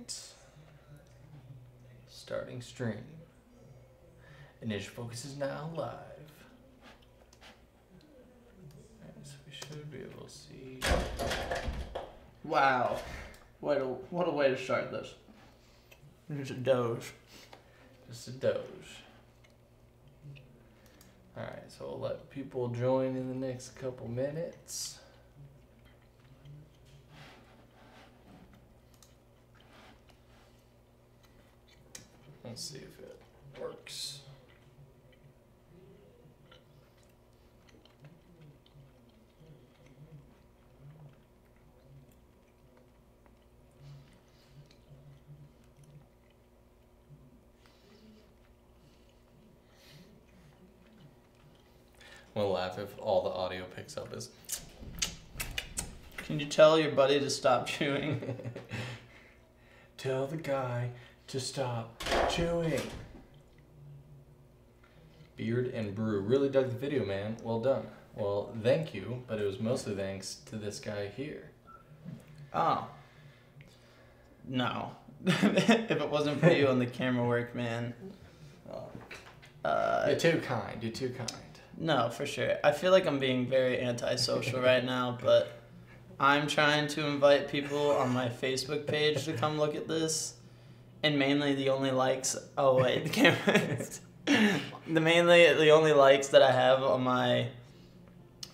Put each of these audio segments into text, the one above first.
right. Starting stream. Initial focus is now live. Alright, so we should be able to see. Wow. What a way to start this. It's a doge. Just a doge. Alright, so we'll let people join in the next couple minutes. Let's see if it works. I'm gonna laugh if all the audio picks up is. Can you tell your buddy to stop chewing? Tell the guy to stop chewing. Beard and Brew really dug the video, man. Well done. Well, thank you, but it was mostly thanks to this guy here. Oh. No. If it wasn't for you on the camera work, man. You're too kind. You're too kind. No, for sure. I feel like I'm being very antisocial right now, but I'm trying to invite people on my Facebook page to come look at this. And mainly the only likes... Oh, wait, the camera... the only likes that I have on my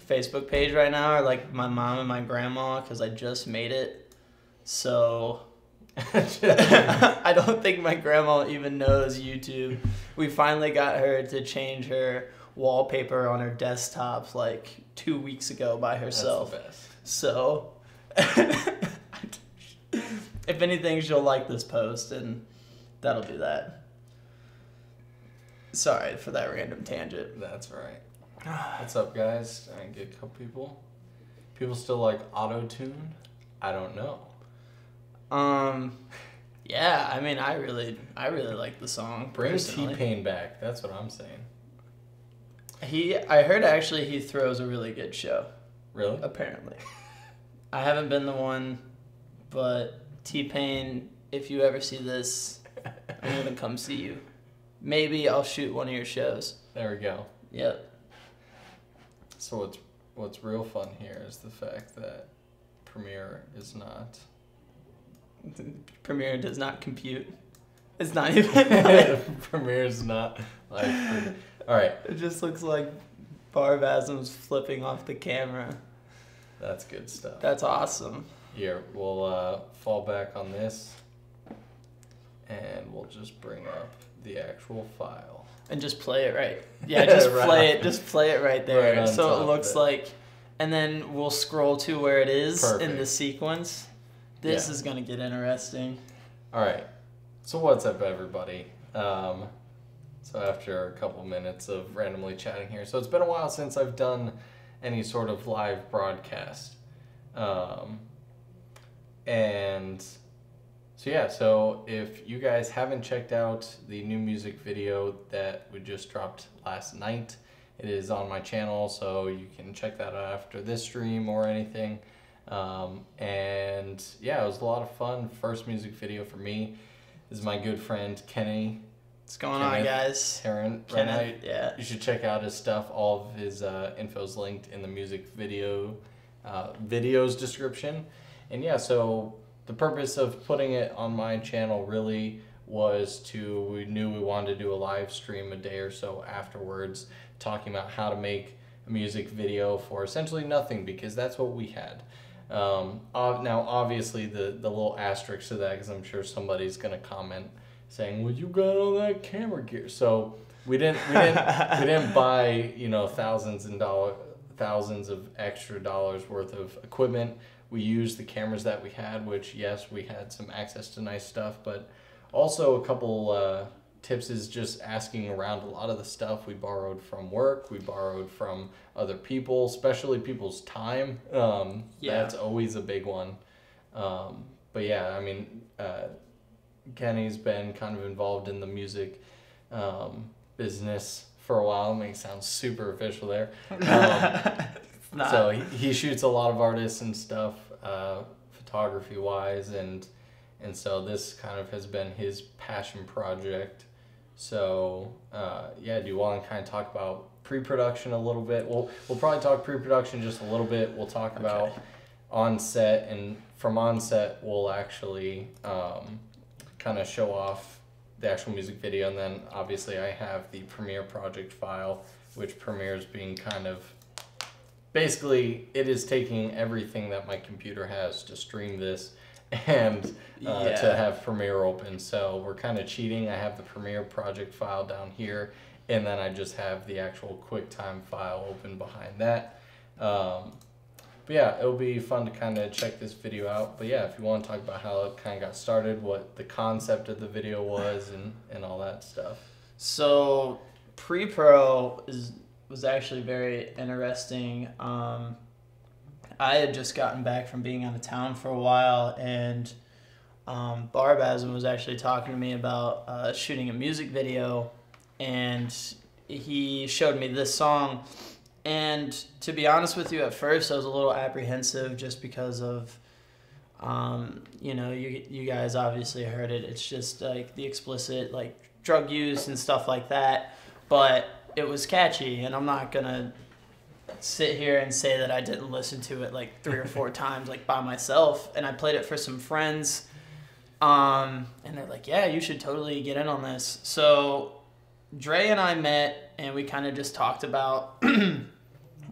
Facebook page right now are like my mom and my grandma, because I just made it. So... I don't think my grandma even knows YouTube. We finally got her to change her wallpaper on her desktop like 2 weeks ago by herself. That's the best. So, if anything, she'll like this post, and that'll do that. Sorry for that random tangent. That's right. What's up, guys? I get a couple people. People still like auto-tune? I don't know. Yeah, I mean, I really like the song. Bring personally. T-Pain back. That's what I'm saying. I heard actually he throws a really good show. Really? Apparently. I haven't been the one, but T-Pain, if you ever see this, I'm gonna come see you. Maybe I'll shoot one of your shows. There we go. Yep. So what's real fun here is the fact that Premiere is not... Premiere does not compute. It's not even Premiere is not like... Alright. It just looks like Barbasm's flipping off the camera. That's good stuff. That's awesome. Here, we'll fall back on this, and we'll just bring up the actual file. And just play it right. Yeah, just Right. play it. Just play it right there. Right on so top it of looks it. like, and then we'll scroll to where it is in Perfect. the sequence. This Yeah. is gonna get interesting. All right. So what's up, everybody? So after a couple minutes of randomly chatting here, so it's been a while since I've done any sort of live broadcast, and so yeah. So if you guys haven't checked out the new music video that we just dropped last night, it is on my channel, so you can check that out after this stream or anything. And yeah, it was a lot of fun. First music video for me. This is my good friend Kenny. What's going on, guys? Kenneth, Kenneth, yeah. You should check out his stuff. All of his info's linked in the music video video's description. And yeah, so the purpose of putting it on my channel really was we knew we wanted to do a live stream a day or so afterwards, talking about how to make a music video for essentially nothing, because that's what we had. Now, obviously, the little asterisk to that, because I'm sure somebody's gonna comment saying, "Well, you got all that camera gear." So we didn't buy thousands of extra dollars worth of equipment. We used the cameras that we had, which yes, we had some access to nice stuff, but also a couple tips is just asking around. A lot of the stuff we borrowed from work, we borrowed from other people, especially people's time. That's always a big one. But yeah, I mean, Kenny's been kind of involved in the music business for a while. It makes it sound super official there. So he shoots a lot of artists and stuff, photography wise, and and so this kind of has been his passion project. So yeah, do you want to kind of talk about pre-production a little bit? We'll probably talk pre-production just a little bit. We'll talk about on set, and from on set we'll actually kind of show off the actual music video, and then obviously I have the Premiere project file, which Premiere's being kind of basically, it is taking everything that my computer has to stream this and to have Premiere open. So we're kind of cheating. I have the Premiere project file down here, and then I just have the actual QuickTime file open behind that. But yeah, it'll be fun to kind of check this video out. But yeah, if you want to talk about how it kind of got started, what the concept of the video was, and all that stuff. So pre-pro was actually very interesting. I had just gotten back from being out of town for a while, and Barbasm was actually talking to me about shooting a music video, and he showed me this song. And to be honest with you, at first I was a little apprehensive just because of, you know, you guys obviously heard it. It's just like the explicit like drug use and stuff like that. But it was catchy, and I'm not gonna sit here and say that I didn't listen to it like 3 or 4 times like by myself. And I played it for some friends, and they're like, "Yeah, you should totally get in on this." So Dre and I met, and we kind of just talked about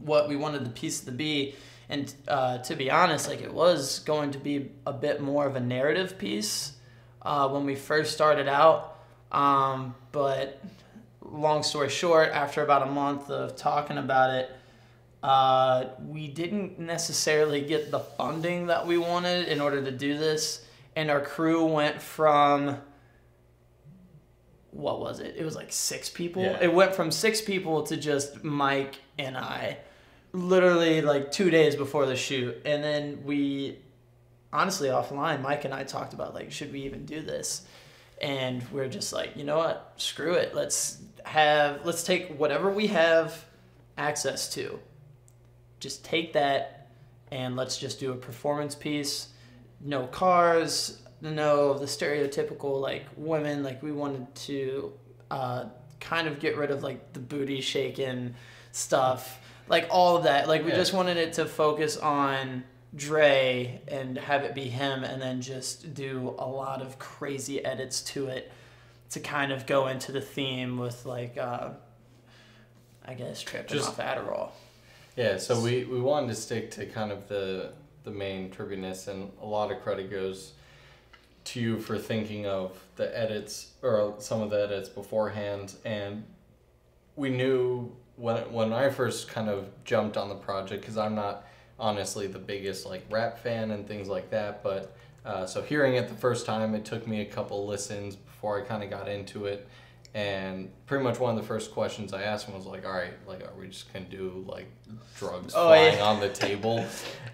what we wanted the piece to be. And to be honest, like it was going to be a bit more of a narrative piece when we first started out. But long story short, after about a month of talking about it, we didn't necessarily get the funding that we wanted in order to do this. And our crew went from, what was it? It was like 6 people. Yeah. It went from 6 people to just Mike and I, literally like 2 days before the shoot. And then we, honestly, offline, Mike and I talked about like, should we even do this? And we're just like, you know what? Screw it. Let's take whatever we have access to. Just take that, and let's just do a performance piece. No cars, no the stereotypical like women. Like we wanted to kind of get rid of like the booty shaking stuff, like all of that. Like we just wanted it to focus on Dre and have it be him, and then just do a lot of crazy edits to it to kind of go into the theme with like I guess tripping off Adderall. Yeah, so we wanted to stick to kind of the main trippiness, and a lot of credit goes to you for thinking of the edits, or some of the edits beforehand. And we knew when I first kind of jumped on the project, because I'm not honestly the biggest like rap fan and things like that, but so hearing it the first time, it took me a couple listens before I kind of got into it. And pretty much one of the first questions I asked him was like, all right, like, are we just going to do like drugs flying on the table?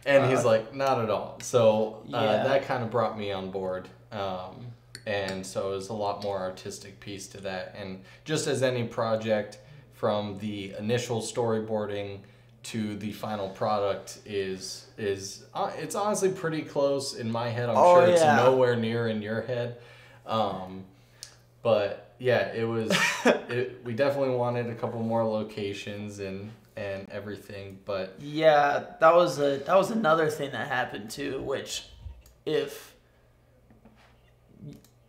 And he's like, not at all. So that kind of brought me on board. And so it was a lot more artistic piece to that. And just as any project, from the initial storyboarding to the final product is it's honestly pretty close in my head. I'm sure it's nowhere near in your head. But yeah, it was. We definitely wanted a couple more locations and everything, but yeah, that was another thing that happened too. Which, if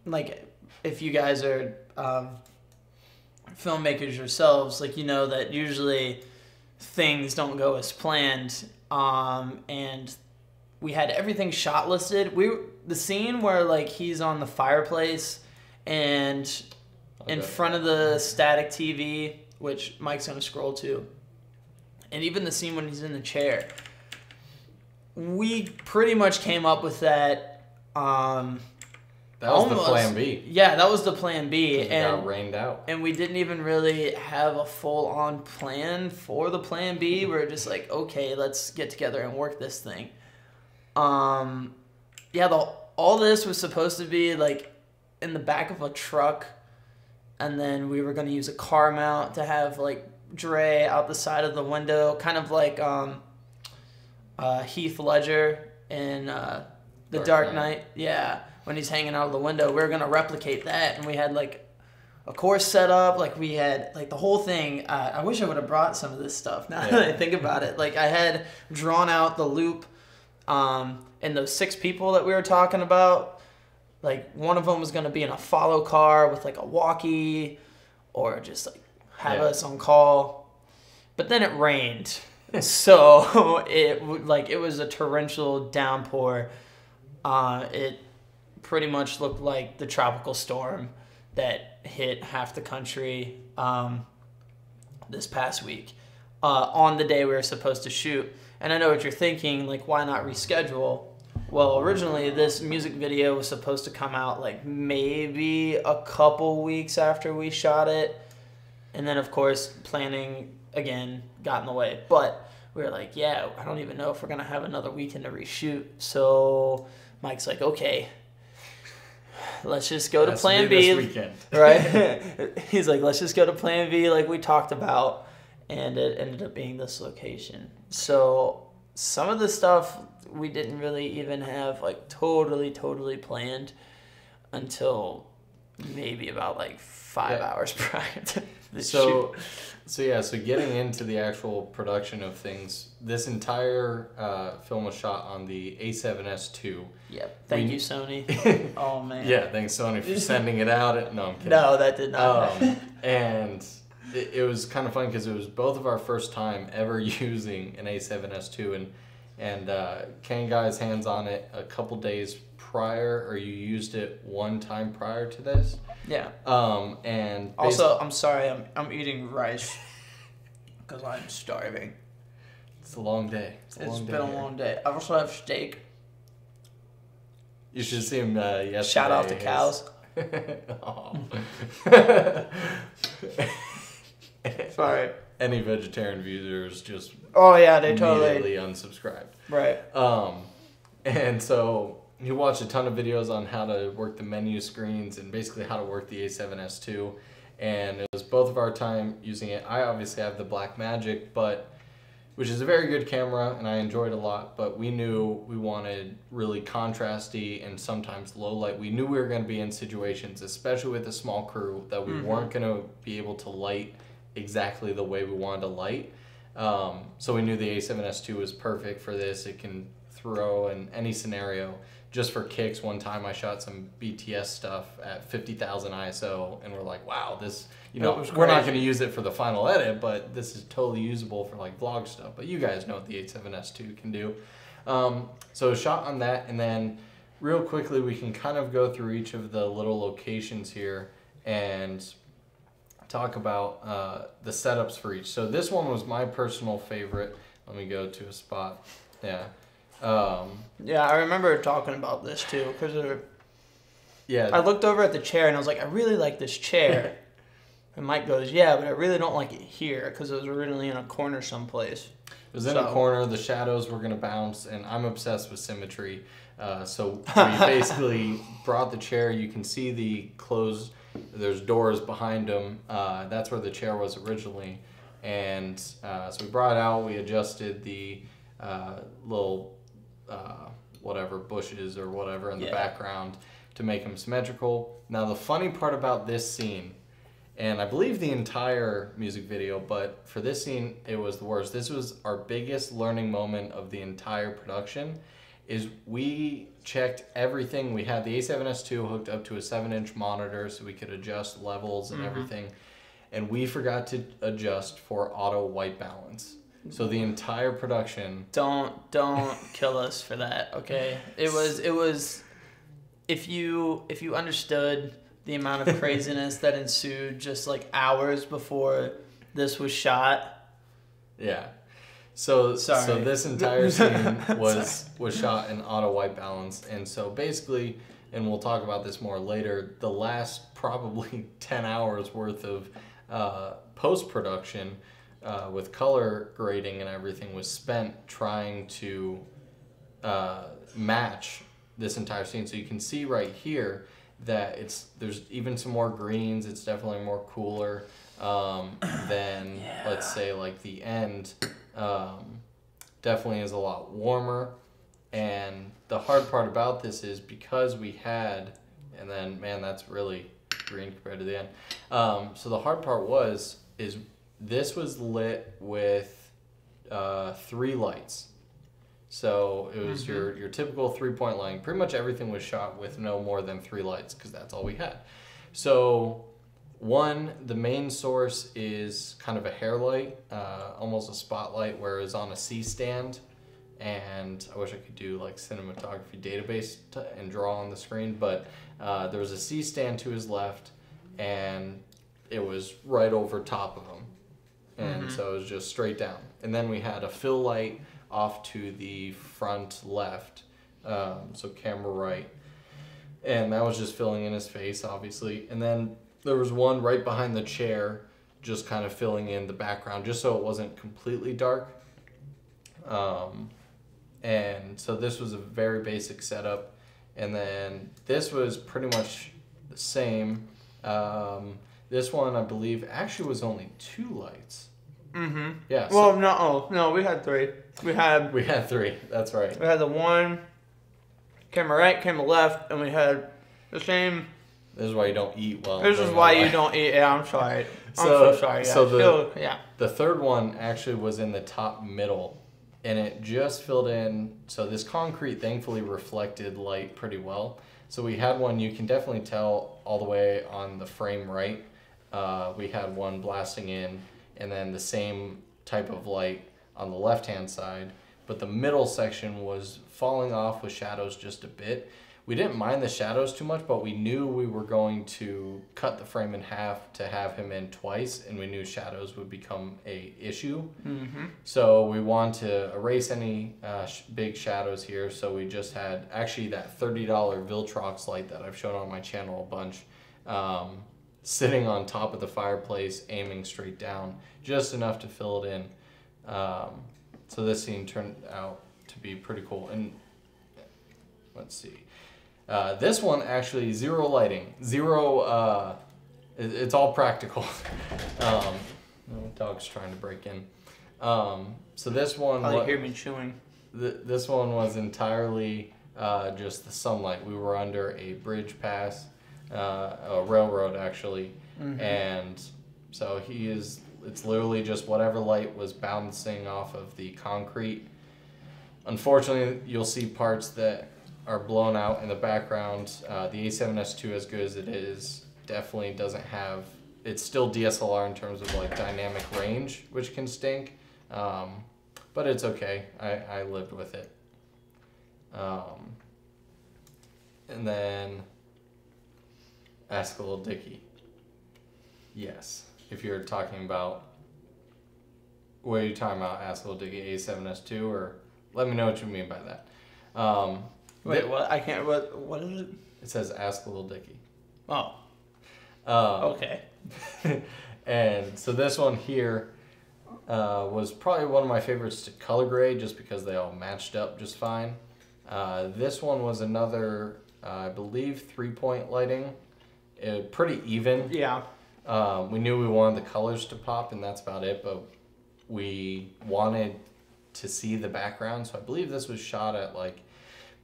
you guys are filmmakers yourselves, like you know that usually things don't go as planned. And we had everything shot listed. The scene where like he's on the fireplace and in front of the static TV, which Mike's gonna scroll to, and even the scene when he's in the chair, we pretty much came up with that. That was the plan B. Yeah, that was the plan B. And it got rained out. And we didn't even really have a full-on plan for the plan B. We're just like, okay, let's get together and work this thing. All this was supposed to be like in the back of a truck, and then we were going to use a car mount to have like Dre out the side of the window, kind of like Heath Ledger in The Dark Knight, yeah. When he's hanging out of the window, we were gonna replicate that, and we had like a course set up. Like we had like the whole thing. I wish I would have brought some of this stuff. Now that I think about it, like I had drawn out the loop, and those 6 people that we were talking about. Like one of them was gonna be in a follow car with like a walkie, or just like have us on call. But then it rained, so it was a torrential downpour. It pretty much looked like the tropical storm that hit half the country this past week on the day we were supposed to shoot. And I know what you're thinking, like, why not reschedule? Well, originally this music video was supposed to come out like maybe a couple weeks after we shot it. And then, of course, planning, again, got in the way. But we were like, yeah, I don't even know if we're going to have another weekend to reshoot. So Mike's like, okay, let's just go to plan B. This weekend. Right? He's like, let's just go to plan B like we talked about. And it ended up being this location. So some of the stuff we didn't really even have like totally planned until maybe about like 5 hours prior to the shoot. So getting into the actual production of things, this entire film was shot on the A7S II. Yep. Thank you, Sony. Oh, man. Yeah, thanks, Sony, for sending it out. No, I'm kidding. No, that did not. And it was kind of fun because it was both of our first time ever using an A7S II, and Ken got his hands on it a couple days prior, or you used it one time prior to this. Yeah. And also, I'm sorry, I'm eating rice because I'm starving. It's a long day. It's been a long day. I also have steak. You should see him yesterday. Shout out to cows. Sorry. Any vegetarian viewers just they totally immediately unsubscribed. Right. And so he watched a ton of videos on how to work the menu screens and basically how to work the A7S II. And it was both of our time using it. I obviously have the Blackmagic, which is a very good camera, and I enjoyed it a lot, but we knew we wanted really contrasty and sometimes low light. We knew we were going to be in situations, especially with a small crew, that we weren't going to be able to light exactly the way we wanted to light. So we knew the A7S II was perfect for this. It can throw in any scenario. Just for kicks, one time I shot some BTS stuff at 50,000 ISO, and we're like, wow, this, we're not going to use it for the final edit, but this is totally usable for like vlog stuff. But you guys know what the A7S II can do. So shot on that, and then real quickly we can kind of go through each of the little locations here and talk about the setups for each. So this one was my personal favorite. Let me go to a spot. Yeah. I remember talking about this too, because yeah, I looked over at the chair and I was like, I really like this chair. And Mike goes, yeah, but I really don't like it here because it was originally in a corner someplace. It was in a corner, the shadows were going to bounce, and I'm obsessed with symmetry. So we basically brought the chair. You can see the closed, there's doors behind them. That's where the chair was originally. And so we brought it out, we adjusted the little whatever bushes or whatever in the background to make them symmetrical. Now the funny part about this scene, and I believe the entire music video, but for this scene it was the worst. This was our biggest learning moment of the entire production, is we checked everything. We had the A7S II hooked up to a 7-inch monitor so we could adjust levels and everything, and we forgot to adjust for auto white balance. So the entire production. Don't kill us for that, okay? It was if you understood the amount of craziness that ensued just like hours before this was shot. Yeah. So this entire scene was shot in auto white balance, and so basically, and we'll talk about this more later, the last probably 10 hours worth of post-production with color grading and everything was spent trying to match this entire scene. So you can see right here that there's even some more greens. It's definitely more cooler than let's say like the end. Definitely is a lot warmer, And the hard part about this is because we had, and then, man, that's really green compared to the end. So the hard part is this was lit with 3 lights. So it was your typical 3-point lighting. Pretty much everything was shot with no more than 3 lights because that's all we had. So the main source is kind of a hair light, almost a spotlight, whereas on a C-stand. And I wish I could do like cinematography database and draw on the screen, but there was a C-stand to his left, and it was right over top of him. And so it was just straight down. And then we had a fill light off to the front left, so camera right. And that was just filling in his face, obviously. And then there was one right behind the chair, just kind of filling in the background, just so it wasn't completely dark. And so this was a very basic setup. And then this was pretty much the same. This one, I believe, actually was only 2 lights. Yeah. Well, no, we had 3. We had 3. That's right. We had the one camera right, camera left, and we had the same. This is why you don't eat well. This is why you don't eat. Yeah, I'm sorry. I'm so sorry. Yeah. So yeah. The third one actually was in the top middle, and it just filled in. So this concrete thankfully reflected light pretty well. So we had one, you can definitely tell all the way on the frame right. We had one blasting in, and then the same type of light on the left-hand side, but the middle section was falling off with shadows just a bit. We didn't mind the shadows too much, but we knew we were going to cut the frame in half to have him in twice, and we knew shadows would become a issue. So we want to erase any big shadows here, so we just had actually that $30 Viltrox light that I've shown on my channel a bunch, sitting on top of the fireplace, aiming straight down, just enough to fill it in. So this scene turned out to be pretty cool. And let's see. This one actually 0 lighting, 0. It's all practical. Dog's trying to break in. So this one. Oh, you hear me chewing. This one was entirely just the sunlight. We were under a bridge pass, a railroad actually, and so it's literally just whatever light was bouncing off of the concrete. Unfortunately, you'll see parts that are blown out in the background. The A7S II, as good as it is, definitely doesn't have, it's still DSLR in terms of like dynamic range, which can stink, but it's okay. I lived with it. And then Ask a Little Dicky. Yes, if you're talking about, what are you talking about? Ask a Little Dicky A7S II, or let me know what you mean by that. Wait, what? I can't. What is it? It says Ask a Little Dicky. Oh. Okay. And so this one here was probably one of my favorites to color grade, just because they all matched up just fine. This one was another, I believe, 3-point lighting. Pretty even. Yeah. We knew we wanted the colors to pop, and that's about it, but we wanted to see the background, so I believe this was shot at like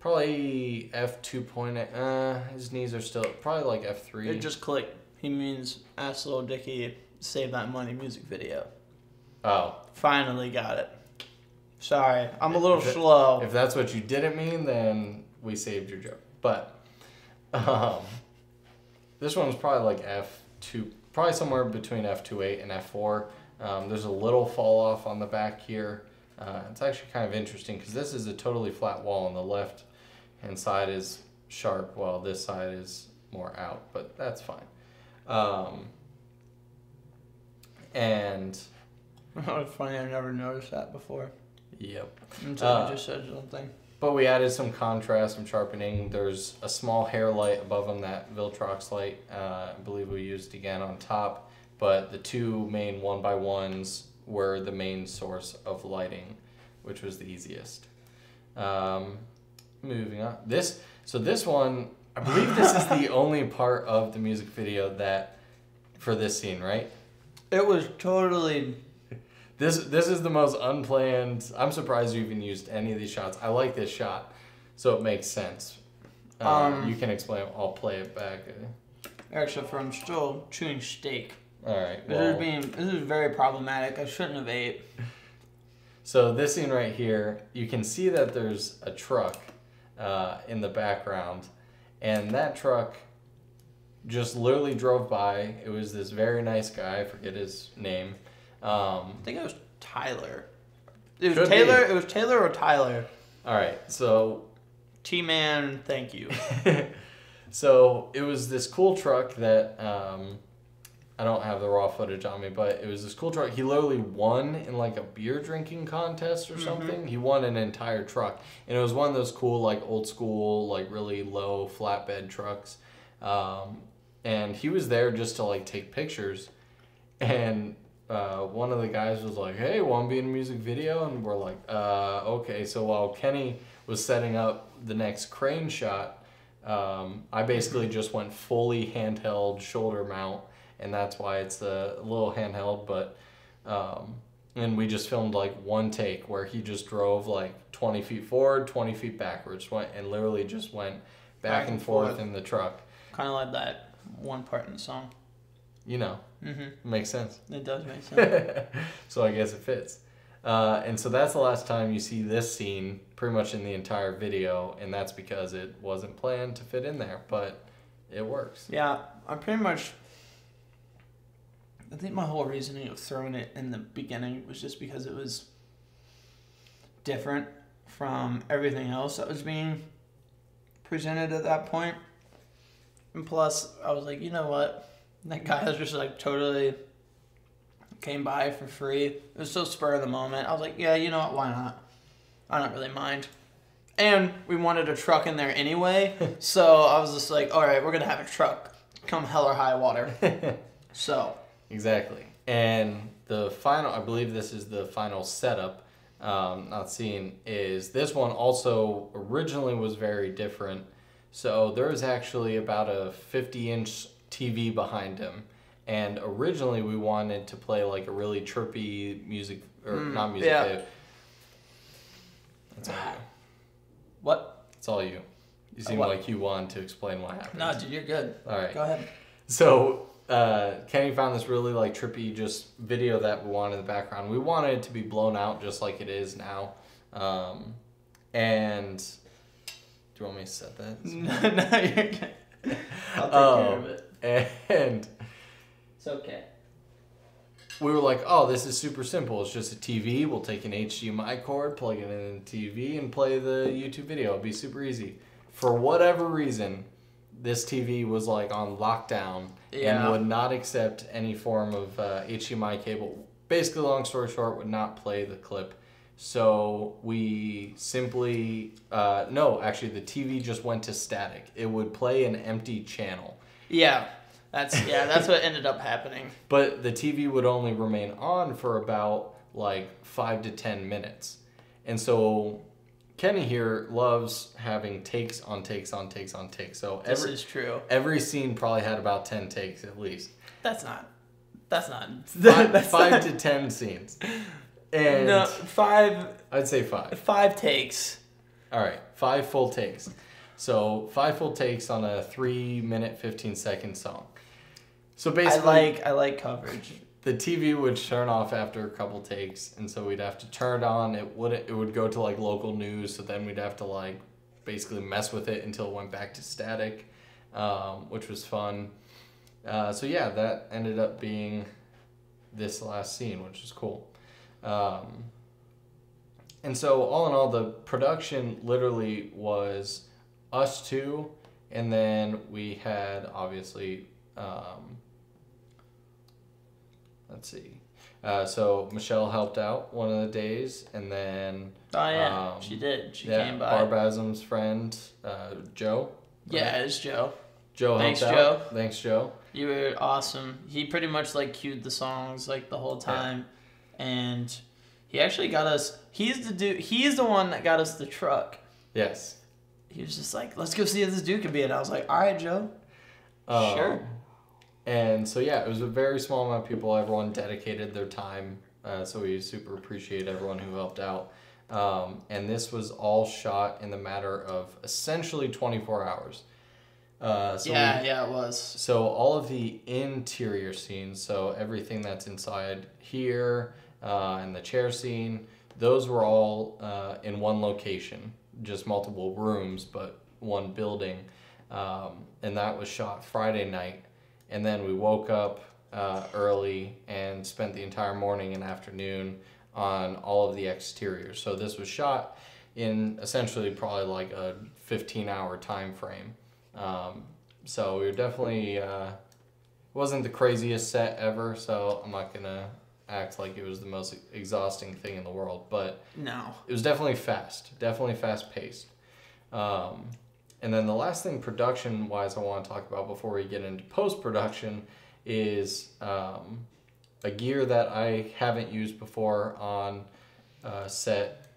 probably f2. His knees are still probably like f3. It just clicked. He means Ask Little Dicky, Save That Money music video. Oh. Finally got it. Sorry, I'm a little slow. If that's what you didn't mean, then we saved your joke. But this one's probably like f2, probably somewhere between f2.8 and f4. There's a little fall off on the back here. It's actually kind of interesting because this is a totally flat wall, and the left hand side is sharp while this side is more out, but that's fine. And It's funny, I never noticed that before. Yep. Until you just said something. But we added some contrast, some sharpening. There's a small hair light above them, that Viltrox light, I believe we used again on top. But the 2 main 1x1s were the main source of lighting, which was the easiest. Moving on. This one, I believe this is the only part of the music video that, for this scene, right? It was totally... This is the most unplanned. I'm surprised you even used any of these shots. I like this shot. So it makes sense. You can explain. I'll play it back. Except I'm still chewing steak. All right. This is very problematic. I shouldn't have ate. So this scene right here, you can see that there's a truck in the background, and that truck just literally drove by. It was this very nice guy. I forget his name. I think it was Tyler. It was Taylor. It was Taylor or Tyler. All right. So T-Man, thank you. So it was this cool truck that I don't have the raw footage on me, but it was this cool truck. He literally won in like a beer drinking contest or something. He won an entire truck, and it was one of those cool like old school like really low flatbed trucks. And he was there just to like take pictures, and one of the guys was like, "Hey, want to be in a music video?" And we're like, "Okay." So while Kenny was setting up the next crane shot, I basically just went fully handheld shoulder mount, and that's why it's a little handheld. But and we just filmed like one take where he just drove like 20 feet forward, 20 feet backwards, and literally just went back and forth in the truck. Kind of like that one part in the song. You know, makes sense. It does make sense. So I guess it fits. And so that's the last time you see this scene pretty much in the entire video, and that's because it wasn't planned to fit in there, but it works. Yeah, I think my whole reasoning of throwing it in the beginning was just because it was different from everything else that was being presented at that point. And plus, I was like, you know what? That guy was just like totally came by for free. It was so spur of the moment. I was like, yeah, you know what? Why not? I don't really mind. And we wanted a truck in there anyway. So I was just like, all right, we're going to have a truck come hell or high water. So. Exactly. And the final, I believe this is the final setup, not scene, is this one also originally was very different. So there was actually about a 50-inch TV behind him. And originally we wanted to play like a really chirpy music, or not music video. That's all you. What? It's all you. You seem like you want to explain what happened. No, dude, you're good. All right. Go ahead. So Kenny found this really like trippy just video that we wanted in the background. We wanted it to be blown out just like it is now. And do you want me to set that? No, you're good. I'll take care of it. And it's okay. We were like, oh, this is super simple. It's just a TV. We'll take an HDMI cord, plug it in the TV, and play the YouTube video. It'll be super easy. For whatever reason, this TV was like on lockdown and would not accept any form of HDMI cable. Basically, long story short, would not play the clip. So we simply, actually the TV just went to static. It would play an empty channel. Yeah. That's what ended up happening. But the TV would only remain on for about like 5 to 10 minutes. And so Kenny here loves having takes on takes on takes on takes. So this is true. Every scene probably had about 10 takes at least. That's not. 5 to 10 scenes. And no, 5. I'd say 5. 5 takes. All right, 5 full takes. So 5 full takes on a 3-minute, 15-second song. So basically, I like coverage. The TV would turn off after a couple takes, and so we'd have to turn it on. It would go to like local news, so then we'd have to like basically mess with it until it went back to static, which was fun. So yeah, that ended up being this last scene, which is cool. And so all in all, the production literally was us two, and then we had obviously. Let's see. So Michelle helped out one of the days, and then she did. She came by. Barbasm's friend, Joe. Right? Yeah, it's Joe. Joe helped out. Thanks, Joe. You were awesome. He pretty much like cued the songs like the whole time, and he actually got us. He's the dude. He's the one that got us the truck. Yes. He was just like, "Let's go see if this dude can be." And I was like, "All right, Joe." Sure. And so, yeah, it was a very small amount of people. Everyone dedicated their time. So we super appreciate everyone who helped out. And this was all shot in the matter of essentially 24 hours. Yeah, it was. So all of the interior scenes, so everything that's inside here and the chair scene, those were all in one location, just multiple rooms, but one building. And that was shot Friday night. And then we woke up early and spent the entire morning and afternoon on all of the exteriors. So this was shot in essentially probably like a 15-hour time frame. So we were definitely, wasn't the craziest set ever, so I'm not going to act like it was the most exhausting thing in the world, but no, it was definitely fast paced. And then the last thing production wise I want to talk about before we get into post-production is a gear that I haven't used before on set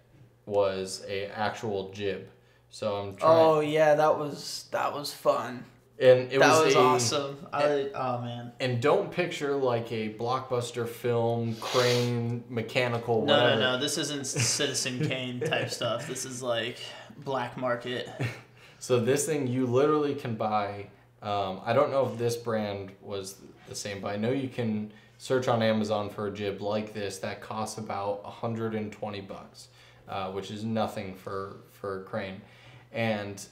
was a actual jib. So I'm trying. Oh yeah, that was fun. And that was awesome. Oh man. And don't picture like a blockbuster film, crane, mechanical, whatever. No. This isn't Citizen Kane type stuff. This is like black market. So this thing you literally can buy. I don't know if this brand was the same, but I know you can search on Amazon for a jib like this that costs about $120, which is nothing for a crane. And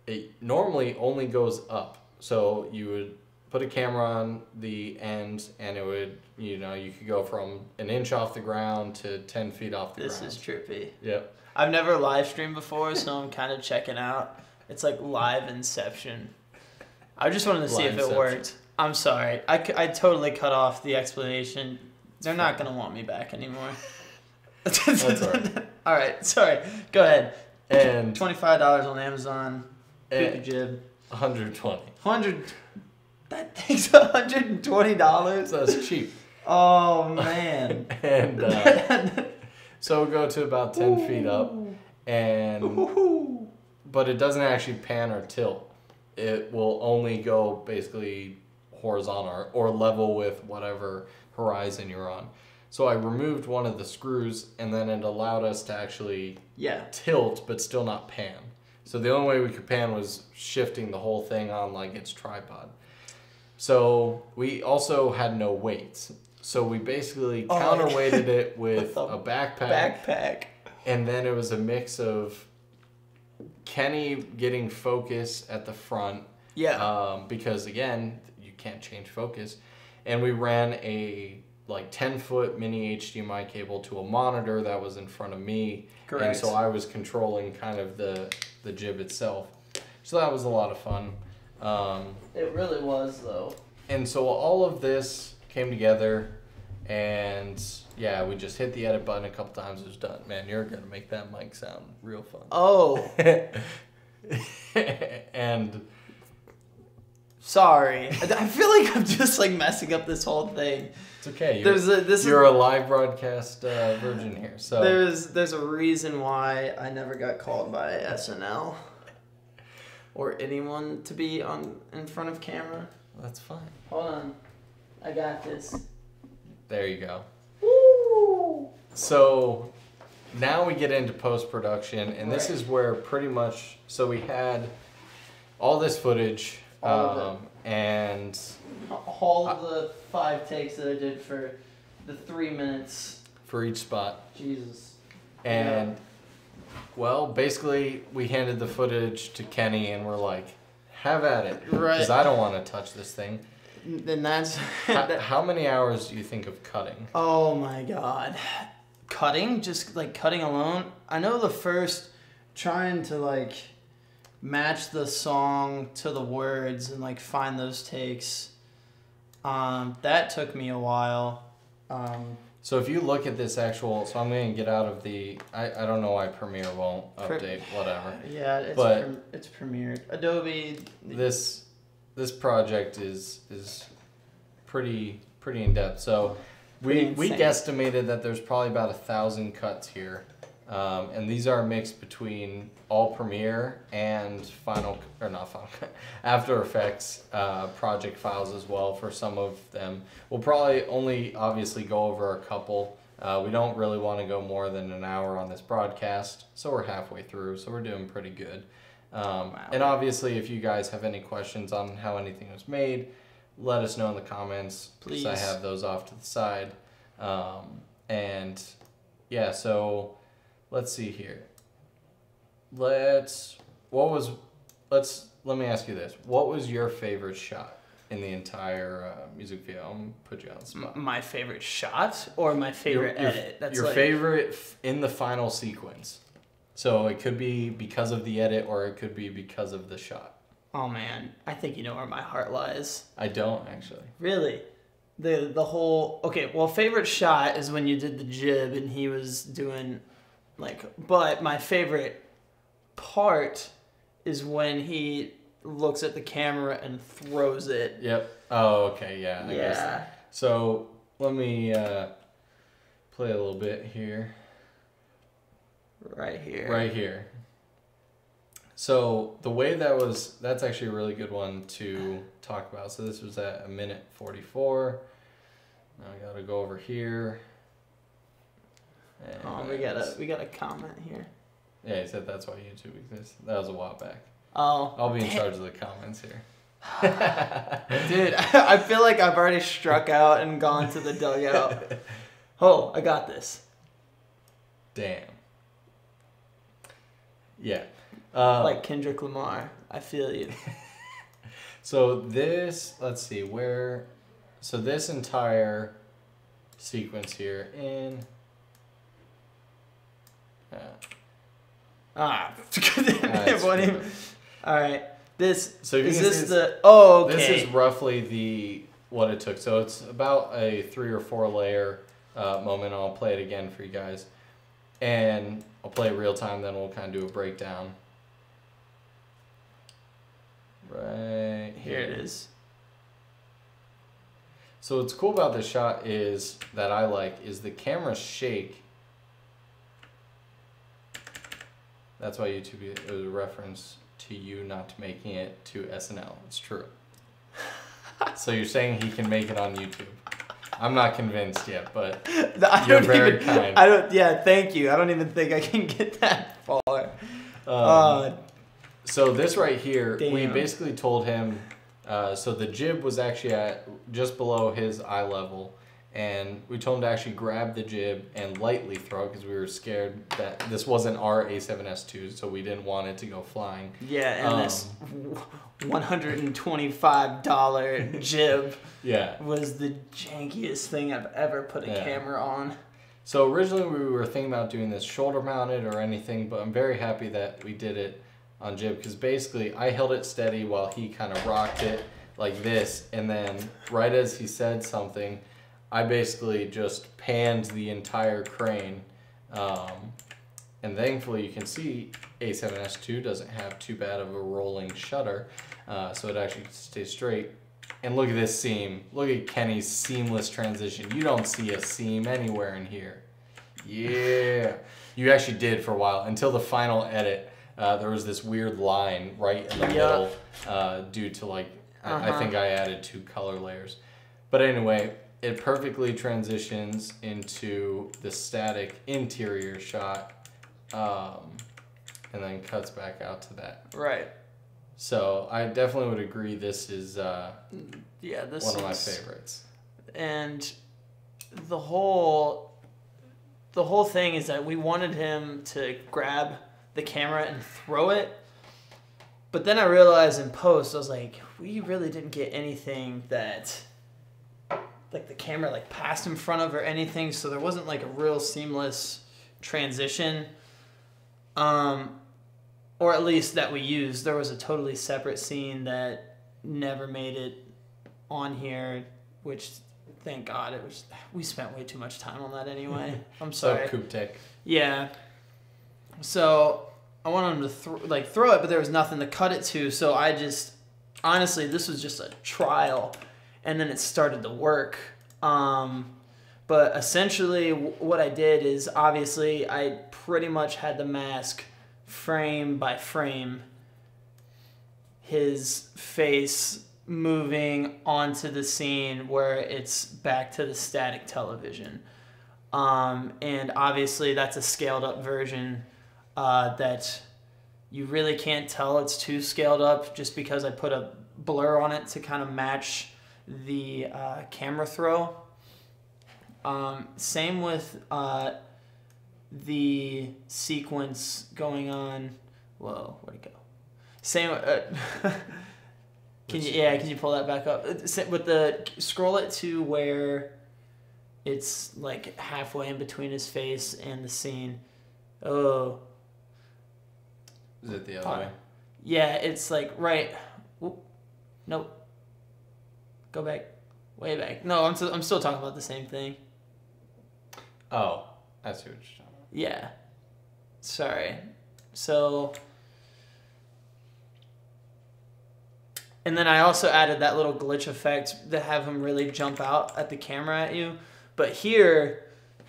it normally only goes up. So you would put a camera on the end and it would, you could go from an inch off the ground to 10 feet off the ground. This is trippy. Yep. I've never live streamed before, so I'm kind of checking out. It's like live Inception. I just wanted to see if it worked. I'm sorry. I totally cut off the explanation. They're not going to want me back anymore. That's all right. All right. Sorry. Go ahead. And $25 on Amazon. Poopy jib. 120. That thing's $120. That's cheap. Oh man. And so we'll go to about 10 feet up, but it doesn't actually pan or tilt. It will only go basically horizontal or level with whatever horizon you're on. So I removed one of the screws, and then it allowed us to actually tilt, but still not pan. So the only way we could pan was shifting the whole thing on like its tripod. So we also had no weights. So we basically counterweighted it with a backpack. And then it was a mix of Kenny getting focus at the front. Yeah. Because again, you can't change focus. And we ran a like 10-foot mini HDMI cable to a monitor that was in front of me. Correct. And so I was controlling kind of the jib itself. So that was a lot of fun. It really was though. And so all of this came together, and yeah, we just hit the edit button a couple times. It was done. Man, you're gonna make that mic sound real fun. Oh. And sorry, I feel like I'm just like messing up this whole thing. it's okay. You're a live broadcast virgin here. So there's a reason why I never got called by SNL or anyone to be in front of camera. That's fine. Hold on, I got this. There you go. Woo! So now we get into post-production, and this is where pretty much, so we had all this footage, and all of the 5 takes that I did for the 3 minutes. For each spot. Jesus. And, well, basically, we handed the footage to Kenny, and we're like, have at it. Right. Because I don't want to touch this thing. Then that's... How many hours do you think of cutting? Oh, my God. Cutting? Just, like, cutting alone? I know the first... Trying to, like, match the song to the words and, like, find those takes. That took me a while. So if you look at this actual... So I'm going to get out of the... I don't know why Premiere won't update, whatever. Yeah, it's Premiere. Adobe... This project is pretty in-depth. So we guesstimated that there's probably about 1,000 cuts here. And these are mixed between all Premiere and After Effects project files as well for some of them. We'll probably only obviously go over a couple We don't really want to go more than an hour on this broadcast, so we're halfway through, so we're doing pretty good. And obviously, if you guys have any questions on how anything was made, let us know in the comments. Please. I have those off to the side. And yeah, so let's see here. Let me ask you this. What was your favorite shot in the entire music video? I'm going to put you on the spot. My favorite shot or my favorite edit? That's your favorite in the final sequence. So it could be because of the edit or it could be because of the shot. Oh man, I think you know where my heart lies. I don't actually. Really? The whole... Okay, well, favorite shot is when you did the jib and he was doing but my favorite part is when he looks at the camera and throws it. Yep. Oh, okay, yeah. I guess. So let me play a little bit here. Right here. Right here. So the way that's actually a really good one to talk about. So this was at 1:44. Now I gotta go over here. And we got a comment here. Yeah, he said that's why YouTube exists. That was a while back. Oh. I'll be in charge of the comments here. Dude, I feel like I've already struck out and gone to the dugout. Oh, I got this. Damn. Yeah. Like Kendrick Lamar. I feel you. So this, let's see, so this entire sequence here in... All right. This so if you is can this see the oh okay. This is roughly what it took. So it's about a 3 or 4 layer moment. I'll play it again for you guys, and I'll play it real time. Then we'll kind of do a breakdown. Right here it is. So what's cool about this shot is the camera shake. That's why YouTube, it was a reference to you not making it to SNL. It's true. So you're saying he can make it on YouTube. I'm not convinced yet, but you're very kind. Yeah, thank you. I don't even think I can get that far. So this right here, damn. We basically told him, so the jib was actually at just below his eye level, and we told him to actually grab the jib and lightly throw it because we were scared that this wasn't our A7S2, so we didn't want it to go flying. Yeah, and this $125 jib was the jankiest thing I've ever put a camera on. So originally we were thinking about doing this shoulder mounted or anything, but I'm very happy that we did it on jib because basically I held it steady while he kind of rocked it like this, and then right as he said something, I basically just panned the entire crane, and thankfully you can see A7S2 doesn't have too bad of a rolling shutter, so it actually stays straight. And look at this seam. Look at Kenny's seamless transition. You don't see a seam anywhere in here. Yeah. You actually did for a while until the final edit. There was this weird line right in the middle due to I think I added 2 color layers. But anyway, it perfectly transitions into the static interior shot, and then cuts back out to that. Right. So I definitely would agree this is one of my favorites. And the whole thing is that we wanted him to grab the camera and throw it. But then I realized in post, I was like, we really didn't get anything that the camera passed in front of or anything, so there wasn't a real seamless transition. Or at least that we used. There was a totally separate scene that never made it on here, which thank God we spent way too much time on that anyway. I'm sorry. So Cooptech. Yeah. So I wanted him to throw it, but there was nothing to cut it to. So I just honestly, this was just a trial, and then it started to work. But essentially, what I did is obviously I pretty much had to mask frame by frame his face moving onto the scene where it's back to the static television. And obviously that's a scaled up version that you really can't tell it's too scaled up just because I put a blur on it to kind of match the camera throw. Same with the sequence going on. Whoa, where'd it go? Same. Can you pull that back up? With the scroll it to where it's like halfway in between his face and the scene. Oh. Is it the other way? Yeah, it's like right. Whoop. Nope. Go back. Way back. No, I'm still talking about the same thing. Oh, I see what you're talking about. Yeah. Sorry. So. And then I also added that little glitch effect to have him really jump out at the camera at you. But here,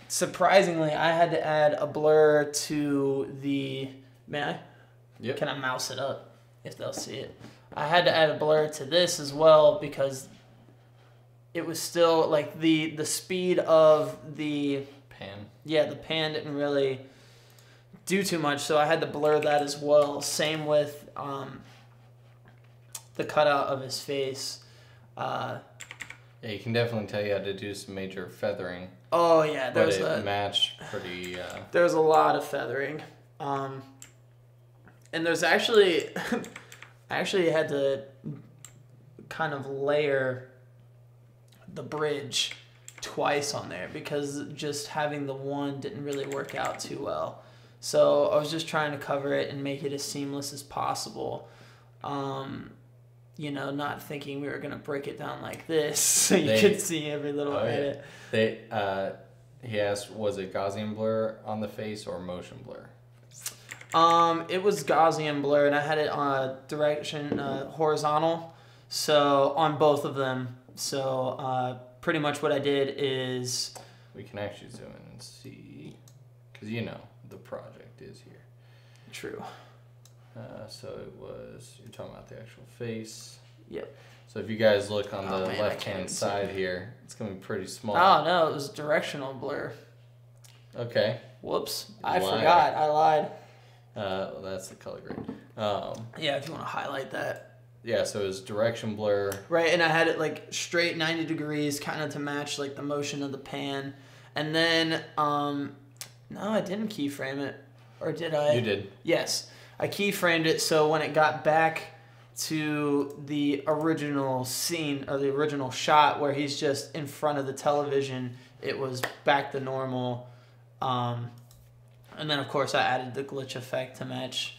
surprisingly, I had to add a blur to the... Man, Yep. Can I mouse it up if they'll see it? I had to add a blur to this as well because it was still like the speed of the... Pan. Yeah, the pan didn't really do too much, so I had to blur that as well. Same with... the cutout of his face. Yeah, you can definitely tell you had to do some major feathering. Oh yeah, But it matched pretty. There's a lot of feathering, and there's actually, I actually had to kind of layer the bridge twice on there because just having the one didn't really work out too well. So I was just trying to cover it and make it as seamless as possible. You know, not thinking we were going to break it down like this so you could see every little edit. Yeah. He asked, was it Gaussian blur on the face or motion blur? It was Gaussian blur, and I had it on direction horizontal, so on both of them. So pretty much what I did is... We can actually zoom in and see, because you know the project is here. True. So it was, you're talking about the actual face. Yep. So if you guys look on the man, left-hand side here, it's going to be pretty small. Oh, no, it was directional blur. Okay. Whoops. I forgot. I lied. Well, that's the color grade. Yeah, if you want to highlight that. Yeah, so it was direction blur. Right, and I had it like straight 90 degrees kind of to match like the motion of the pan. And then, no, I didn't keyframe it. Or did I? You did. Yes. I keyframed it so when it got back to the original scene or the original shot where he's just in front of the television, it was back to normal. And then, of course, I added the glitch effect to match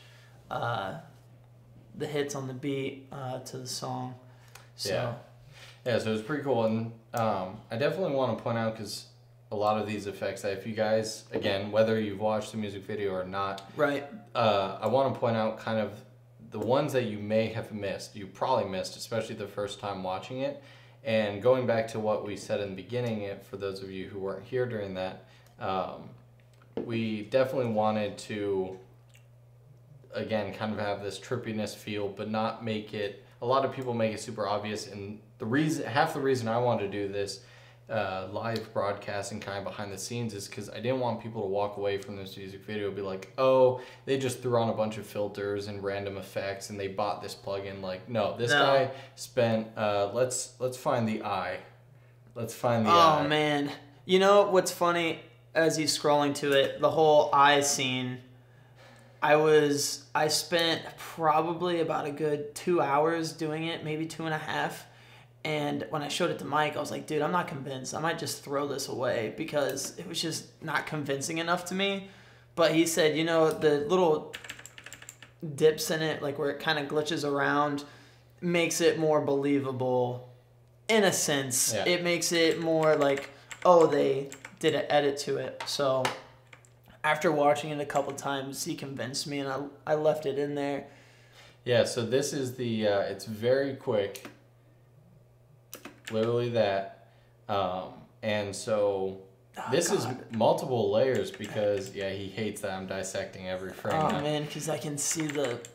the hits on the beat to the song. So. Yeah, so it was pretty cool. And I definitely want to point out, because a lot of these effects, that if you guys, again, whether you've watched the music video or not, right. I want to point out kind of the ones that you may have missed, you probably missed, especially the first time watching it. And going back to what we said in the beginning, for those of you who weren't here during that, we definitely wanted to, again, kind of have this trippiness feel, but not make it, a lot of people make it super obvious. And half the reason I wanted to do this live broadcasting kind of behind the scenes is because I didn't want people to walk away from this music video and be like, oh, they just threw on a bunch of filters and random effects and they bought this plugin. Like, no, this guy spent, let's find the eye. Let's find the eye. Oh, man. You know what's funny? As he's scrolling to it, the whole eye scene, I spent probably about a good 2 hours doing it, maybe 2.5. And when I showed it to Mike, I was like, dude, I'm not convinced. I might just throw this away because it was just not convincing enough to me. But he said, you know, the little dips in it, like where it kind of glitches around, makes it more believable in a sense. Yeah. It makes it more like, oh, they did an edit to it. So after watching it a couple times, he convinced me, and I left it in there. Yeah, so this is the, it's very quick. Literally that. And so this is multiple layers because, yeah, he hates that I'm dissecting every frame. Oh, man, because I can see that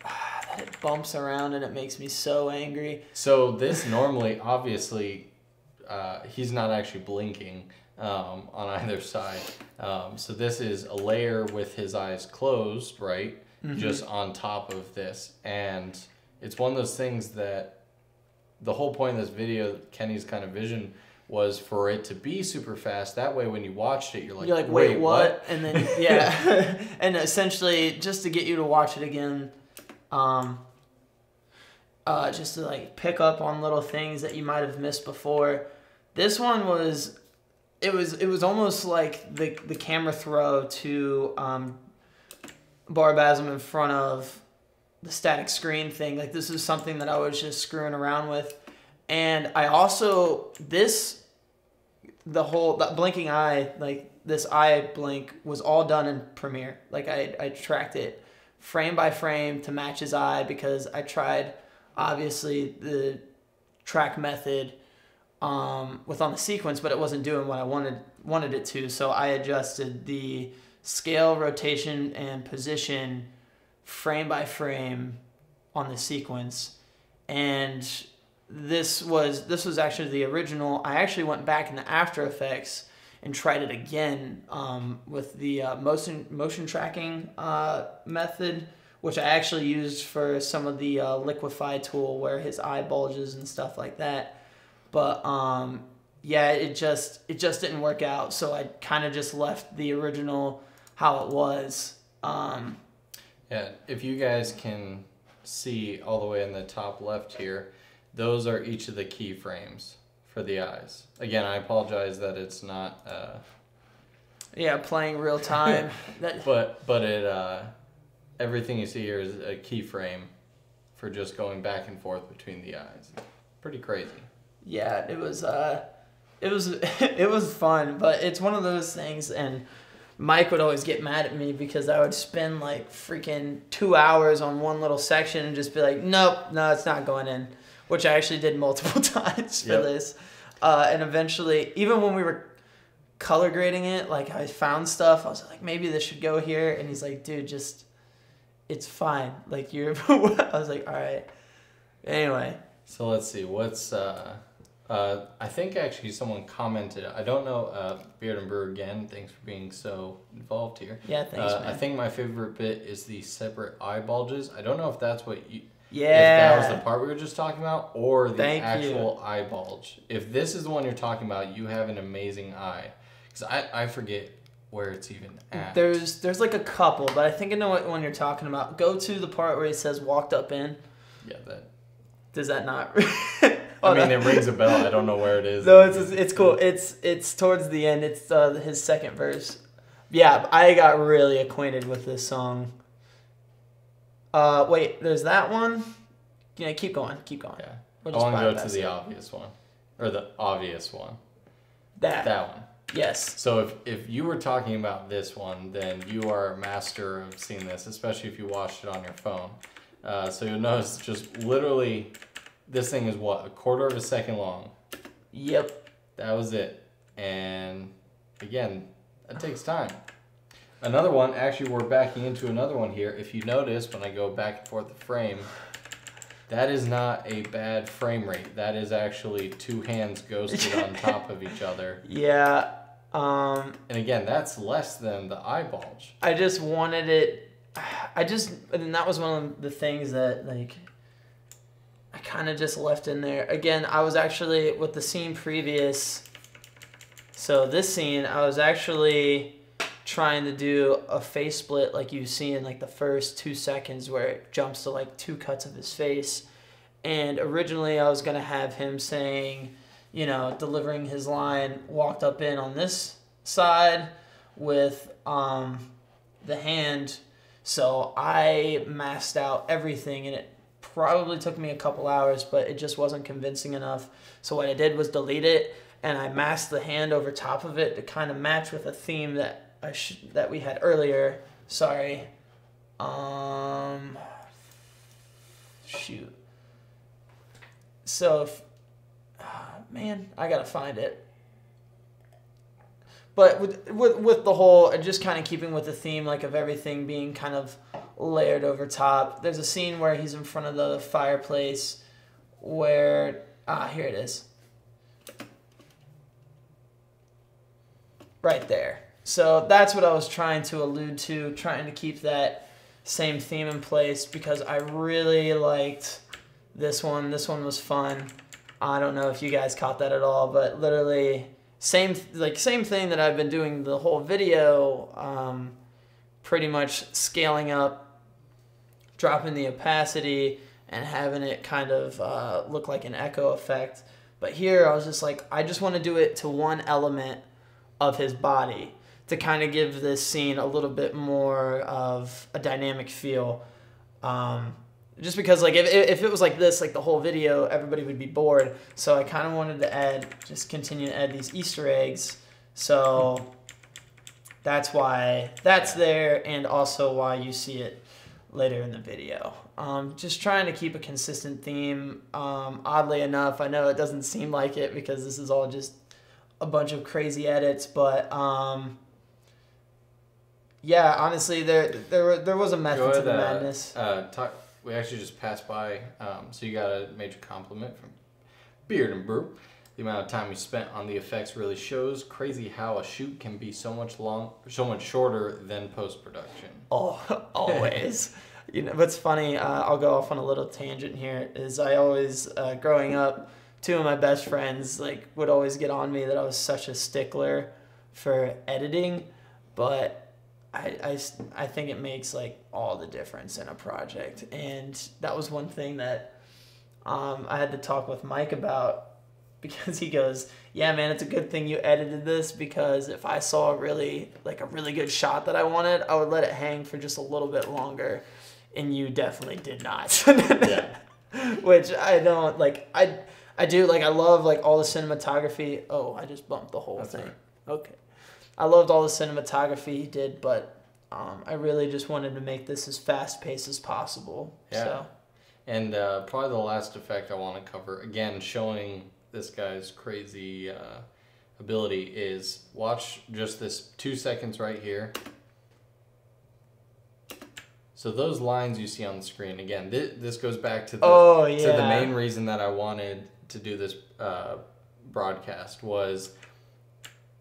it bumps around and it makes me so angry. So this normally, obviously, he's not actually blinking. on either side. So this is a layer with his eyes closed, right? Just on top of this. And it's one of those things that the whole point of this video, Kenny's kind of vision, was for it to be super fast. That way when you watched it, you're like, wait, what? And then, yeah. And essentially, just to get you to watch it again, just to like pick up on little things that you might have missed before. This one was, it was almost like the camera throw to Barbasm in front of the static screen thing. Like, this is something that I was just screwing around with. And I also, that blinking eye, like this eye blink was all done in Premiere. Like I tracked it frame by frame to match his eye, because I tried obviously the track method with on the sequence, but it wasn't doing what I wanted it to. So I adjusted the scale, rotation, and position frame by frame on the sequence. And this was actually the original. I actually went back into After Effects and tried it again with the motion tracking method, which I actually used for some of the Liquify tool where his eye bulges and stuff like that. But yeah, it just didn't work out. So I kind of just left the original how it was. Yeah, if you guys can see all the way in the top left here, those are each of the keyframes for the eyes. Again, I apologize that it's not yeah, playing real time. but it everything you see here is a keyframe for just going back and forth between the eyes. Pretty crazy. Yeah, it was it was fun, but it's one of those things. And Mike would always get mad at me because I would spend like freaking 2 hours on one little section and just be like, nope, no, it's not going in, which I actually did multiple times for this. And eventually, even when we were color grading it, like I found stuff, I was like, maybe this should go here. And he's like, dude, just, it's fine. Like I was like, all right. Anyway. So let's see, what's, I think actually someone commented, I don't know, Beard and Brew again, thanks for being so involved here. Yeah, thanks, man. I think my favorite bit is the separate eye bulges. I don't know if that's what you, if yeah, that was the part we were just talking about, or the actual eye bulge. If this is the one you're talking about, you have an amazing eye. Because I forget where it's even at. There's like a couple, but I think I know what one you're talking about. Go to the part where he says walked up in. Yeah, that. Does that not? I mean, it rings a bell. I don't know where it is. No, it's cool. It's towards the end. It's his second verse. Yeah, I got really acquainted with this song. Wait, there's that one. Yeah, keep going. Yeah, I want to go to the obvious one, or the obvious one. That one. Yes. So if you were talking about this one, then you are a master of seeing this, especially if you watched it on your phone. So you'll notice just literally, this thing is what, 1/4 of a second long. Yep. That was it. And again, that takes time. Another one, actually we're backing into another one here. If you notice, when I go back and forth the frame, that is not a bad frame rate. That is actually 2 hands ghosted on top of each other. Yeah. And again, that's less than the eye bulge. I just wanted it. And that was one of the things that, like, I kind of just left in there. Again, I was actually, with the scene previous, so this scene, I was actually trying to do a face split like you see in, like, the first 2 seconds where it jumps to, like, 2 cuts of his face. And originally I was going to have him saying, you know, delivering his line, walked up in on this side with the hand. So I masked out everything, and it probably took me a couple hours, but it just wasn't convincing enough. So what I did was delete it, and I masked the hand over top of it to kind of match with a theme that that we had earlier. Sorry. Shoot. So, man, I gotta find it. But with the whole, just kind of keeping with the theme, like, of everything being kind of layered over top. There's a scene where he's in front of the fireplace where, here it is. right there. So that's what I was trying to allude to, trying to keep that same theme in place because I really liked this one. This one was fun. I don't know if you guys caught that at all, but literally same thing that I've been doing the whole video, pretty much scaling up, dropping the opacity, and having it kind of look like an echo effect. But here I was just like, I just want to do it to one element of his body to kind of give this scene a little bit more of a dynamic feel. Just because like if it was like this, like the whole video, everybody would be bored. So I kind of wanted to continue to add these Easter eggs. So that's why that's there, and also why you see it later in the video. Just trying to keep a consistent theme. Oddly enough, I know it doesn't seem like it because this is all just a bunch of crazy edits, but yeah, honestly, there was a method to the madness. We actually just passed by, so you got a major compliment from Beard and Brew. The amount of time you spent on the effects really shows. Crazy how a shoot can be so much shorter than post-production. Oh, always. You know, what's funny, I'll go off on a little tangent here, is I always, growing up, two of my best friends like would always get on me that I was such a stickler for editing, but I think it makes like all the difference in a project. And that was one thing that I had to talk with Mike about, because he goes, yeah, man, it's a good thing you edited this, because if I saw a really good shot that I wanted, I would let it hang for just a little bit longer. And you definitely did not. Yeah. Which I don't like. I do like. I love like all the cinematography. Oh, I just bumped the whole thing. Right. Okay. I loved all the cinematography he did, but I really just wanted to make this as fast-paced as possible. Yeah. So. And probably the last effect I want to cover, again, showing this guy's crazy ability, is watch just this 2 seconds right here. So those lines you see on the screen, again, this goes back to the main reason that I wanted to do this broadcast was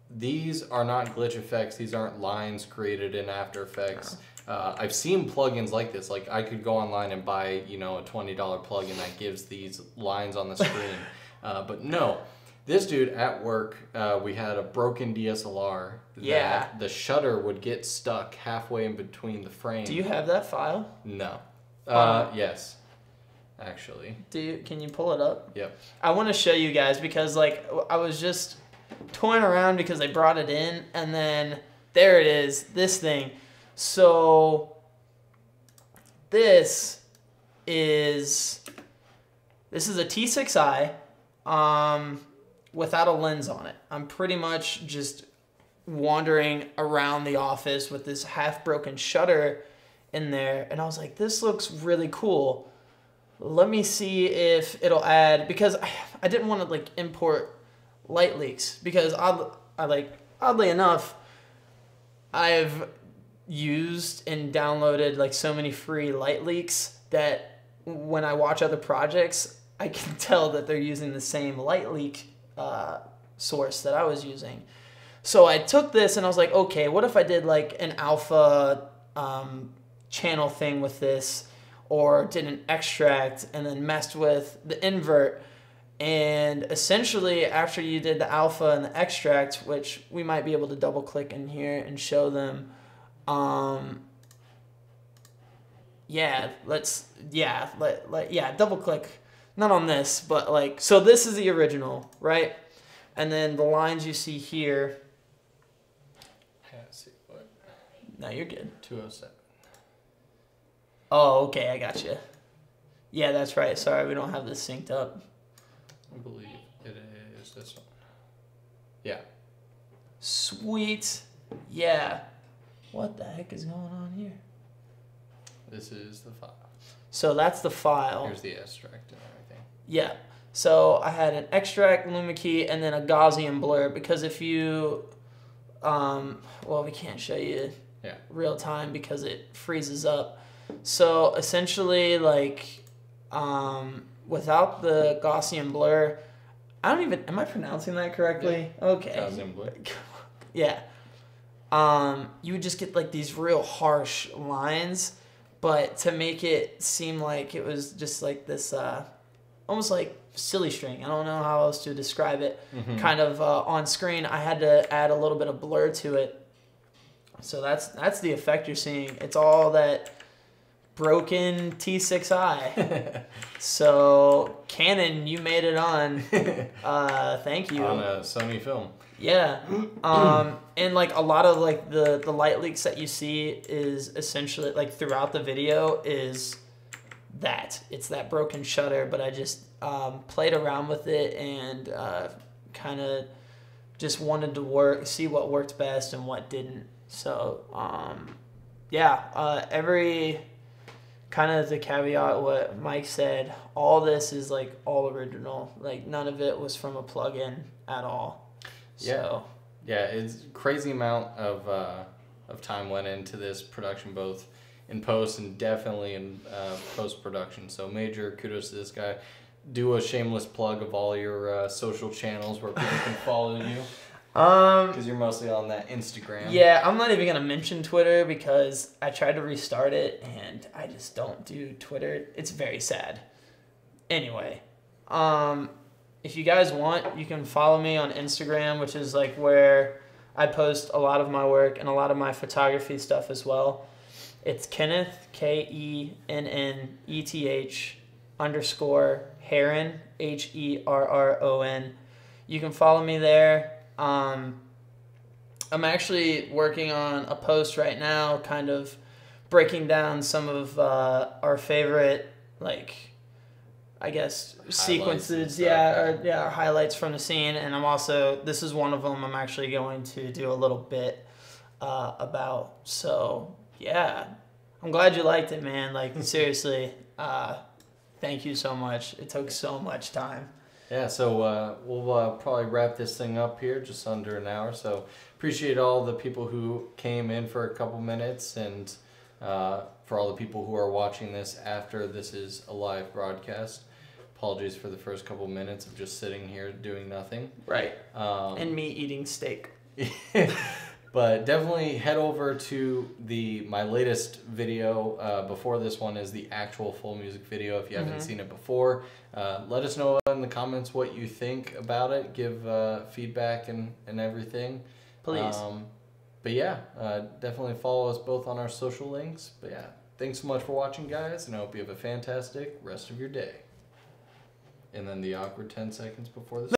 these are not glitch effects. These aren't lines created in After Effects. No. I've seen plugins like this. Like I could go online and buy, a $20 plugin that gives these lines on the screen. But no, this dude at work, we had a broken DSLR. Yeah. The shutter would get stuck halfway in between the frames. Do you have that file? No. Yes. Actually. Can you pull it up? Yep. I want to show you guys because like I was just toying around because they brought it in, and then there it is, this thing. So this is a T6i without a lens on it. I'm pretty much just wandering around the office with this half-broken shutter in there, and I was like, this looks really cool. Let me see if it'll add, because I didn't want to like import light leaks, because oddly enough, I've used and downloaded like so many free light leaks that when I watch other projects, I can tell that they're using the same light leak source that I was using. So I took this and I was like, okay, what if I did like an alpha channel thing with this, or did an extract and then messed with the invert. And essentially after you did the alpha and the extract, which we might be able to double click in here and show them, double click, not on this, but like, so this is the original, right? And then the lines you see here. Let's see what. No, you're good. 207. Oh, okay, I got you. Yeah, that's right. Sorry, we don't have this synced up. I believe it is this one. Yeah. Sweet. Yeah. What the heck is going on here? This is the file. So that's the file. Here's the extract and everything. Yeah. So I had an extract, LumaKey, and then a Gaussian blur, because if you, we can't show you real time because it freezes up. So essentially, like, without the Gaussian blur, am I pronouncing that correctly? Yeah. Okay. Gaussian blur. Yeah. you would just get like these real harsh lines, but to make it seem like it was just like this, almost like silly string. I don't know how else to describe it. Kind of on screen, I had to add a little bit of blur to it. So that's the effect you're seeing. It's all that broken T6i. So Canon, you made it on. Thank you. On a Sony film. Yeah. And like a lot of like the light leaks that you see is essentially like throughout the video is that. It's that broken shutter, but I just played around with it and kind of just wanted to see what worked best and what didn't. So every kind of the caveat what Mike said, all this is like all original. Like none of it was from a plugin at all. So it's crazy amount of time went into this production, both in post and definitely in post production. So major kudos to this guy. Do a shameless plug of all your social channels where people can follow you. Because you're mostly on that Instagram. Yeah, I'm not even going to mention Twitter because I tried to restart it and I just don't do Twitter. It's very sad. Anyway, if you guys want, you can follow me on Instagram, which is like where I post a lot of my work and a lot of my photography stuff as well. It's Kenneth, KENNETH _Herron, HERRON. You can follow me there. I'm actually working on a post right now, kind of breaking down some of our favorite, like, I guess, sequences, our highlights from the scene. And this is one of them I'm actually going to do a little bit about. So, yeah, I'm glad you liked it, man. Like, seriously, thank you so much. It took so much time. Yeah, so we'll probably wrap this thing up here, just under an hour. So appreciate all the people who came in for a couple minutes, and for all the people who are watching this after this is a live broadcast. Apologies for the first couple minutes of just sitting here doing nothing. Right. And me eating steak. But definitely head over to my latest video. Before this one is the actual full music video. If you haven't seen it before, let us know in the comments what you think about it. Give feedback and everything. Please. But yeah, definitely follow us both on our social links. But yeah, thanks so much for watching, guys, and I hope you have a fantastic rest of your day. And then the awkward 10 seconds before this.